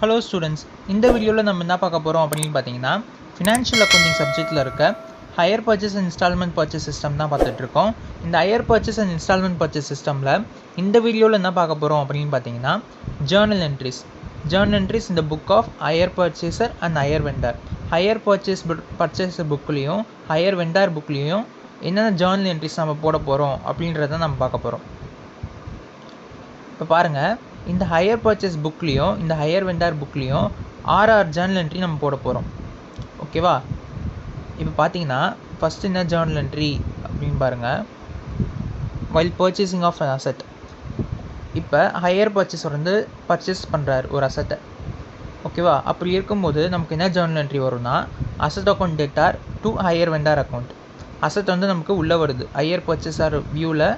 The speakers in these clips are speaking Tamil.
ஹலோ ஸ்டூடெண்ட்ஸ், இந்த வீடியோவில் நம்ம என்ன பார்க்க போகிறோம் அப்படின்னு பார்த்தீங்கன்னா, ஃபினான்ஷியல் அக்கௌண்டிங் சப்ஜெக்ட்டில் இருக்க hire purchase and instalment purchase system தான் பார்த்துட்ருக்கோம். இந்த hire purchase and instalment purchase சிஸ்டமில் இந்த வீடியோவில் என்ன பார்க்க போகிறோம் அப்படின்னு பார்த்தீங்கன்னா, ஜேர்னல் என்ட்ரிஸ் இந்த book of hire purchaser and hire vendor. Hire purchase புக்லேயும் ஹையர் வெண்டார் புக்லேயும் என்னென்ன ஜேர்னல் என்ட்ரிஸ் நம்ம போட போகிறோம் அப்படின்றத நம்ம பார்க்க போகிறோம். இப்போ பாருங்கள், இந்த ஹையர் பர்ச்சேஸ் புக்லேயும் இந்த ஹையர் வெண்டார் புக்லேயும் 6 ஜேர்னல் என்ட்ரி நம்ம போட போகிறோம். ஓகேவா? இப்போ பார்த்தீங்கன்னா ஃபஸ்ட்டு என்ன ஜேர்னல் என்ட்ரி அப்படின்னு பாருங்கள், while purchasing of an asset. இப்போ ஹையர் பர்ச்சேஸர் வந்து பர்ச்சேஸ் பண்ணுறாரு ஒரு அசெட்டை. ஓகேவா? அப்படி இருக்கும்போது நமக்கு என்ன ஜேர்னல் என்ட்ரி வரும்னா, asset account debtor to hire vendor account. Asset வந்து நமக்கு உள்ளே வருது, ஹையர் பர்ச்சேஸர் வியூவில்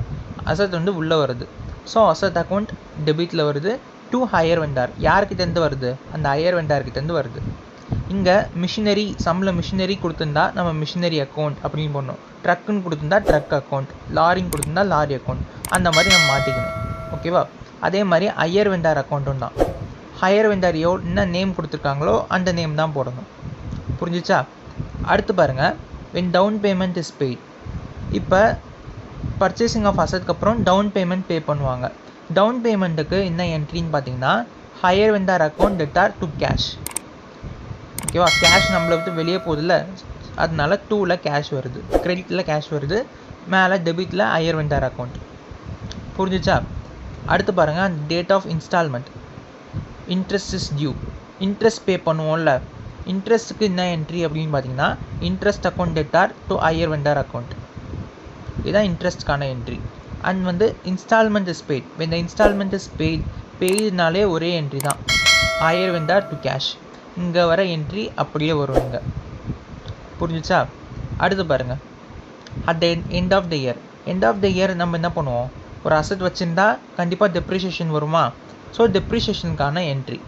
அசெட் வந்து உள்ளே வருது. ஸோ அசெட் அக்கௌண்ட் டெபிட்டில் வருது டு ஹையர் வெண்டார். யார்கிட்டேருந்து வருது? அந்த ஹையர் வெண்டார்கிட்டேருந்து வருது. இங்கே மிஷினரி மிஷினரி கொடுத்துருந்தா நம்ம மிஷினரி அக்கௌண்ட் அப்படின்னு போடணும். ட்ரக்குன்னு கொடுத்துருந்தா ட்ரக் அக்கௌண்ட், லாரின்னு கொடுத்துருந்தா லாரி அக்கௌண்ட், அந்த மாதிரி நம்ம மாற்றிக்கணும். ஓகேவா? அதே மாதிரி ஹையர் வெண்டார் அக்கௌண்ட்டும் தான். ஹையர் வெண்டார் என்ன நேம் கொடுத்துருக்காங்களோ அந்த நேம் தான் போடணும். புரிஞ்சிச்சா? அடுத்து பாருங்கள், when down payment is paid. இப்போ பர்ச்சேசிங் ஆஃப் அசெட்க்கு அப்புறம் டவுன் பேமெண்ட் பே பண்ணுவாங்க. டவுன் பேமெண்ட்டுக்கு என்ன என்ட்ரின்னு பார்த்தீங்கன்னா, higher vendor account debtor to cash. ஓகேவா? கேஷ் நம்மளை விட்டு வெளியே போகுதுல்ல, அதனால 2ல் கேஷ் வருது, கிரெடிட்டில் கேஷ் வருது, மேலே டெபிட்டில் ஹையர் வெண்டார் அக்கௌண்ட். புரிஞ்சிச்சா? அடுத்து பாருங்கள், date of installment. Interest is due. Interest pay பண்ணுவோம்ல, இன்ட்ரெஸ்ட்டுக்கு என்ன என்ட்ரி அப்படின்னு பார்த்தீங்கன்னா, interest account debtor to hire vendor account. இதுதான் இன்ட்ரெஸ்ட்கான என்ட்ரி. அண்ட் வந்து installment is paid. when the installment is paid, பெய்டுனாலே ஒரே என்ட்ரி தான், ஹையர் வெண்டார் டு கேஷ். இங்கே வர என்ட்ரி அப்படியே வரும் இங்கே. புரிஞ்சிச்சா? அடுத்து பாருங்கள், at the end of the year நம்ம என்ன பண்ணுவோம்? ஒரு அசெட் வச்சுருந்தா கண்டிப்பாக டெப்ரிஷியேஷன் வருமா? ஸோ டெப்ரிஷியேஷனுக்கான entry,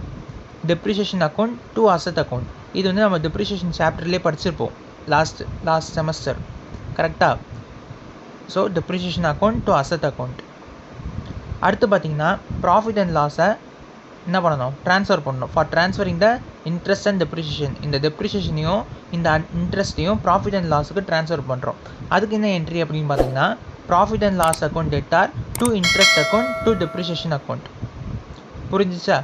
depreciation account to asset account. இது வந்து நம்ம டெப்ரிஷியேஷன் சாப்டர்லேயே படிச்சிருப்போம் லாஸ்ட் செமஸ்டர். கரெக்டாக? So depreciation account to asset account. அடுத்து பார்த்தீங்கன்னா, ப்ராஃபிட் அண்ட் லாஸை என்ன பண்ணணும்? ட்ரான்ஸ்ஃபர் பண்ணணும். For transferring the interest and depreciation. இந்த டெப்ரிஷியேஷனையும் இந்த இன்ட்ரெஸ்ட்டையும் ப்ராஃபிட் அண்ட் லாஸுக்கு ட்ரான்ஸ்ஃபர் பண்ணுறோம். அதுக்கு என்ன என்ட்ரி அப்படின்னு பார்த்தீங்கன்னா, profit and loss account debtor to interest account to depreciation account. புரிஞ்சிச்சா?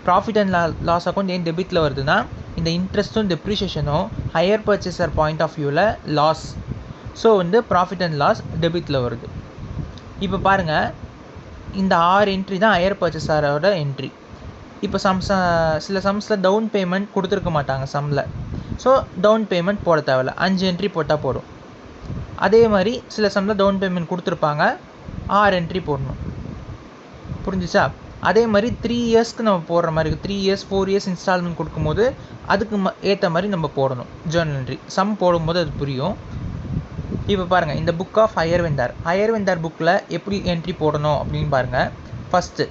ப்ராஃபிட் அண்ட் லாஸ் அக்கௌண்ட் ஏன் டெபிட்டில் வருதுன்னா, இந்த இன்ட்ரெஸ்ட்டும் டெப்ரிஷியேஷனும் ஹையர் பர்ச்சேசர் பாயிண்ட் ஆஃப் வியூவில் லாஸ். ஸோ வந்து ப்ராஃபிட் அண்ட் லாஸ் டெபிட்டில் வருது. இப்போ பாருங்கள், இந்த 6 என்ட்ரி தான் ஹையர் பர்ச்சேஸரோட என்ட்ரி. இப்போ சில சம்ஸில் டவுன் பேமெண்ட் கொடுத்துருக்க மாட்டாங்க சம்மில். ஸோ டவுன் பேமெண்ட் போட தேவையில்ல, 5 என்ட்ரி போட்டால் போடும். அதே மாதிரி சில சம்மில் டவுன் பேமெண்ட் கொடுத்துருப்பாங்க, 6 என்ட்ரி போடணும். புரிஞ்சிச்சா? அதே மாதிரி 3 இயர்ஸ்க்கு நம்ம போடுற மாதிரி இருக்குது. 3 இயர்ஸ் 4 இயர்ஸ் இன்ஸ்டால்மெண்ட் கொடுக்கும்போது அதுக்கு ஏற்ற மாதிரி நம்ம போடணும் ஜேர்னல் என்ட்ரி. சம் போடும்போது அது புரியும். இப்போ பாருங்கள், இந்த புக் ஆஃப் ஹையர் வெண்டார் புக்கில் எப்படி என்ட்ரி போடணும் அப்படின்னு பாருங்கள். ஃபஸ்ட்டு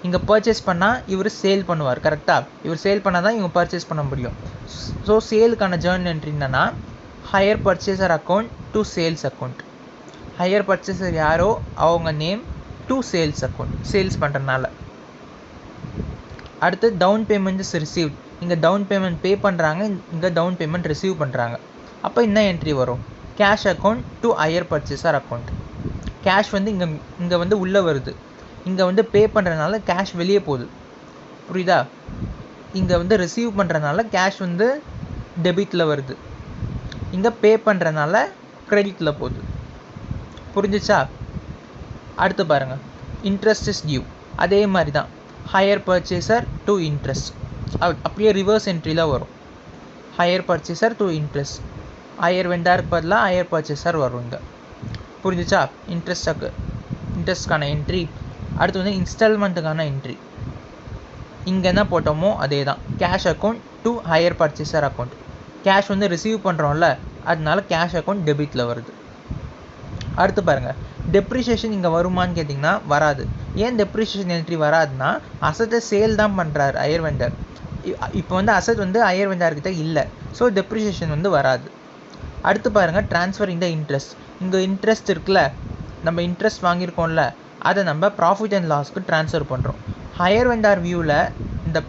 இங்கே பர்ச்சேஸ் பண்ணால் இவர் சேல் பண்ணுவார். கரெக்டாக? இவர் சேல் பண்ணால் தான் இவங்க பர்ச்சேஸ் பண்ண முடியும். ஸோ சேலுக்கான ஜேர்னல் என்ட்ரி என்னென்னா, higher purchaser account to sales account. Higher purchaser யாரோ அவங்க name to sales account, sales பண்ணுறதுனால. அடுத்து டவுன் பேமெண்ட் இஸ் ரிசீவ்ட். இங்கே டவுன் பேமெண்ட் பே பண்ணுறாங்க, இங்கே டவுன் பேமெண்ட் ரிசீவ் பண்ணுறாங்க. அப்போ என்ன என்ட்ரி வரும்? Cash account to hire purchaser account. Cash வந்து இங்கே வந்து உள்ளே வருது, இங்கே வந்து பே பண்ணுறதுனால கேஷ் வெளியே போகுது. புரியுதா? இங்கே வந்து ரிசீவ் பண்ணுறதுனால கேஷ் வந்து டெபிட்டில் வருது, இங்கே பே பண்ணுறதுனால கிரெடிட்டில் போகுது. புரிஞ்சிச்சா? அடுத்து பாருங்கள், இன்ட்ரெஸ்ட் இஸ் டியூ. அதே மாதிரி தான், ஹையர் பர்ச்சேசர் டு இன்ட்ரெஸ்ட். அப்படியே ரிவர்ஸ் என்ட்ரியில் வரும், hire purchaser to interest. Hire வெண்டாருக்கு பதிலாக ஹையர் பர்ச்சேசர் வரும் இங்கே. புரிஞ்சிச்சா? இன்ட்ரெஸ்ட்கான என்ட்ரி. அடுத்து வந்து இன்ஸ்டால்மெண்ட்டுக்கான என்ட்ரி. இங்கே என்ன போட்டோமோ அதே தான், cash account to hire purchaser account. Cash வந்து ரிசீவ் பண்ணுறோம்ல, அதனால கேஷ் அக்கௌண்ட் டெபிட்டில் வருது. அடுத்து பாருங்கள், டெப்ரிஷியேஷன் இங்கே வருமானு கேட்டிங்கன்னா வராது. ஏன் டெப்ரிஷியேஷன் என்ட்ரி வராதுன்னா, அசெட்டை சேல் தான் பண்ணுறாரு ஹையர் வெண்டர். இப்போ வந்து அசெட் வந்து ஹையர் வெண்டார்கிட்ட இல்லை, ஸோ டெப்ரிஷியேஷன் வந்து வராது. அடுத்து பாருங்கள், ட்ரான்ஸ்ஃபரிங் த இன்ட்ரெஸ்ட். இங்கே இன்ட்ரெஸ்ட் இருக்குல்ல, நம்ம இன்ட்ரெஸ்ட் வாங்கியிருக்கோம்ல, அதை நம்ம ப்ராஃபிட் அண்ட் லாஸ்க்கு ட்ரான்ஸ்ஃபர் பண்ணுறோம். ஹையர் வெண்டார் வியூவில் இந்த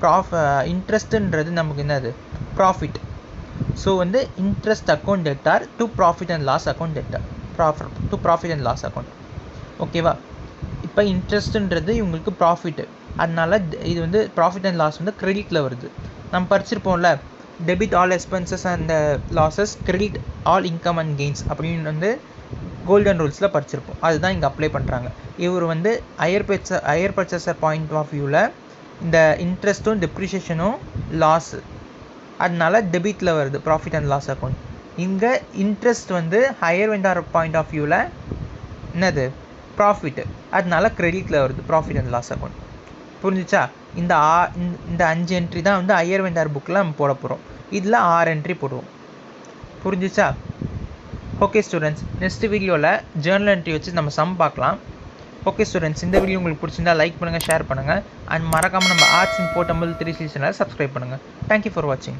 இன்ட்ரெஸ்ட்டுன்றது நமக்கு என்னது ப்ராஃபிட். ஸோ வந்து interest account debtor to profit and loss account debtor, to profit and loss account. ஓகேவா? இப்போ இன்ட்ரெஸ்ட்டுன்றது இவங்களுக்கு ப்ராஃபிட்டு, அதனால இது வந்து ப்ராஃபிட் அண்ட் லாஸ் வந்து கிரெடிட்டில் வருது. நம்ம படிச்சிருப்போம்ல, debit all expenses and losses, credit all income and gains அப்படின்னு வந்து கோல்டன் ரூல்ஸில் படிச்சிருப்போம். அதுதான் இங்கே அப்ளை பண்ணுறாங்க. இவர் வந்து ஹையர் பர்ச்சேசர் பாயிண்ட் ஆஃப் வியூவில் இந்த இன்ட்ரெஸ்ட்டும் டெப்ரிஷியேஷனும் லாஸு, அதனால டெபிட்டில் வருது ப்ராஃபிட் அண்ட் லாஸ் அக்கௌண்ட். இங்கே இன்ட்ரெஸ்ட் வந்து ஹையர் வெண்டார் பாயிண்ட் ஆஃப் வியூவில் என்னது ப்ராஃபிட்டு, அதனால கிரெடிட்டில் வருது ப்ராஃபிட் அண்ட் லாஸ் அக்கௌண்ட். புரிஞ்சிச்சா? இந்த 5 என்ட்ரி தான் வந்து ஹையர் வெண்டார் புக்கில் நம்ம போட போகிறோம். இதில் 6 என்ட்ரி போடுவோம். புரிஞ்சிச்சா? ஓகே ஸ்டூடெண்ட்ஸ், நெக்ஸ்ட் வீடியோவில் ஜேர்னல் என்ட்ரி வச்சு நம்ம சம் பார்க்கலாம். ஓகே ஸ்டூடெண்ட்ஸ், இந்த வீடியோ உங்களுக்கு பிடிச்சிருந்தா லைக் பண்ணுங்கள், ஷேர் பண்ணுங்கள், அண்ட் மறக்காமல் நம்ம ஆர்ட்ஸ் இன் போர்ட்டபிள் 3 சீசனில் சப்ஸ்கிரைப் பண்ணுங்கள். தேங்க்யூ ஃபார் வாட்சிங்.